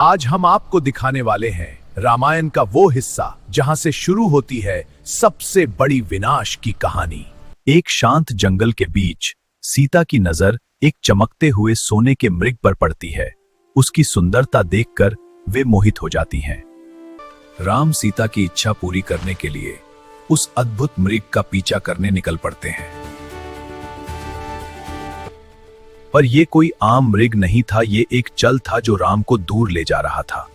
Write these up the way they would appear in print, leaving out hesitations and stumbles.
आज हम आपको दिखाने वाले हैं रामायण का वो हिस्सा जहां से शुरू होती है सबसे बड़ी विनाश की कहानी। एक शांत जंगल के बीच सीता की नजर एक चमकते हुए सोने के मृग पर पड़ती है। उसकी सुंदरता देखकर वे मोहित हो जाती हैं। राम सीता की इच्छा पूरी करने के लिए उस अद्भुत मृग का पीछा करने निकल पड़ते हैं। पर यह कोई आम मृग नहीं था, ये एक चल था जो राम को दूर ले जा रहा था।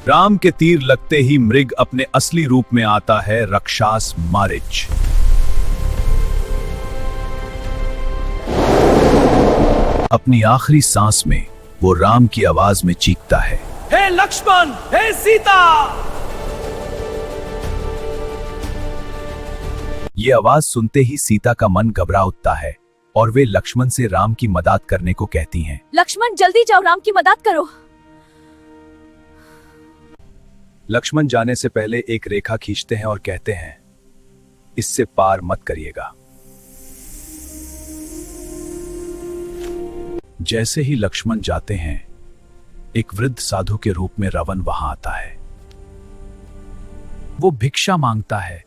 राम के तीर लगते ही मृग अपने असली रूप में आता है, राक्षस मारीच। अपनी आखिरी सांस में वो राम की आवाज में चीखता है, हे लक्ष्मण, हे सीता। ये आवाज सुनते ही सीता का मन घबरा उठता है और वे लक्ष्मण से राम की मदद करने को कहती हैं। लक्ष्मण, जल्दी जाओ, राम की मदद करो। लक्ष्मण जाने से पहले एक रेखा खींचते हैं और कहते हैं, इससे पार मत करिएगा। जैसे ही लक्ष्मण जाते हैं, एक वृद्ध साधु के रूप में रावण वहां आता है। वो भिक्षा मांगता है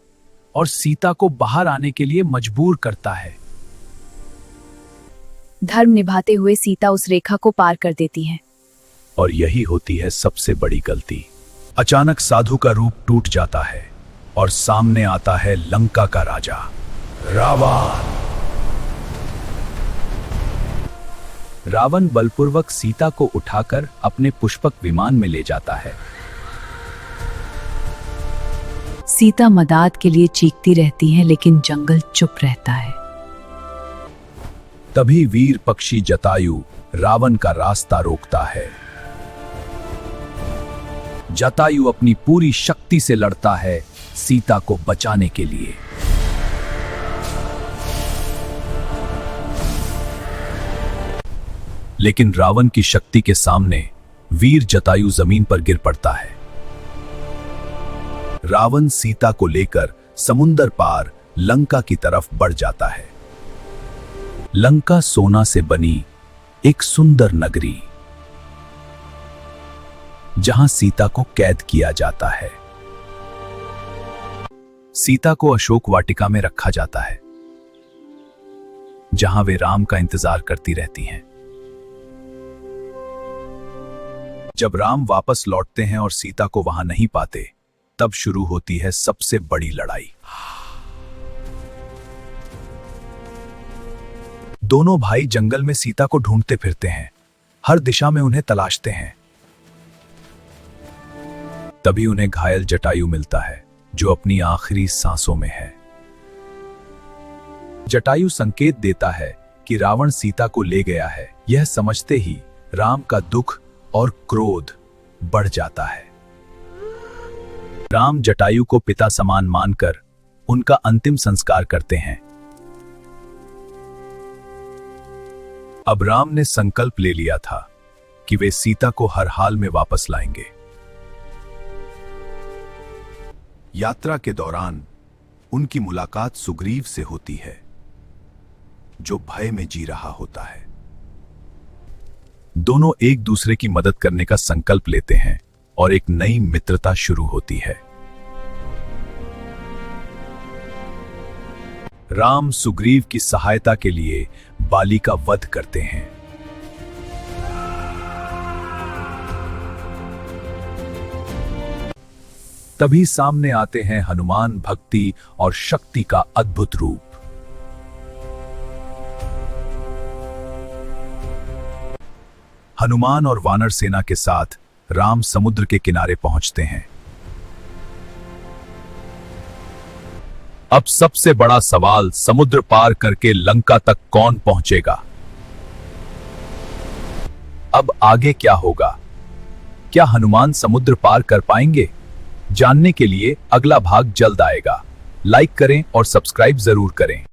और सीता को बाहर आने के लिए मजबूर करता है। धर्म निभाते हुए सीता उस रेखा को पार कर देती है। और यही होती है सबसे बड़ी गलती। अचानक साधु का रूप टूट जाता है और सामने आता है लंका का राजा रावण। रावण बलपूर्वक सीता को उठाकर अपने पुष्पक विमान में ले जाता है। सीता मदद के लिए चीखती रहती है, लेकिन जंगल चुप रहता है। तभी वीर पक्षी जटायु रावण का रास्ता रोकता है। जटायु अपनी पूरी शक्ति से लड़ता है सीता को बचाने के लिए। लेकिन रावण की शक्ति के सामने वीर जटायु जमीन पर गिर पड़ता है। रावण सीता को लेकर समुंदर पार लंका की तरफ बढ़ जाता है। लंका सोना से बनी एक सुंदर नगरी, जहां सीता को कैद किया जाता है। सीता को अशोक वाटिका में रखा जाता है, जहां वे राम का इंतजार करती रहती हैं। जब राम वापस लौटते हैं और सीता को वहां नहीं पाते, तब शुरू होती है सबसे बड़ी लड़ाई। दोनों भाई जंगल में सीता को ढूंढते फिरते हैं, हर दिशा में उन्हें तलाशते हैं। तभी उन्हें घायल जटायु मिलता है, जो अपनी आखिरी सांसों में है। जटायु संकेत देता है कि रावण सीता को ले गया है। यह समझते ही राम का दुख और क्रोध बढ़ जाता है। राम जटायु को पिता समान मानकर उनका अंतिम संस्कार करते हैं। अब राम ने संकल्प ले लिया था कि वे सीता को हर हाल में वापस लाएंगे। यात्रा के दौरान उनकी मुलाकात सुग्रीव से होती है, जो भय में जी रहा होता है। दोनों एक दूसरे की मदद करने का संकल्प लेते हैं और एक नई मित्रता शुरू होती है। राम सुग्रीव की सहायता के लिए बाली का वध करते हैं। तभी सामने आते हैं हनुमान, भक्ति और शक्ति का अद्भुत रूप। हनुमान और वानर सेना के साथ राम समुद्र के किनारे पहुंचते हैं। अब सबसे बड़ा सवाल, समुद्र पार करके लंका तक कौन पहुंचेगा? अब आगे क्या होगा? क्या हनुमान समुद्र पार कर पाएंगे? जानने के लिए अगला भाग जल्द आएगा। लाइक करें और सब्सक्राइब जरूर करें।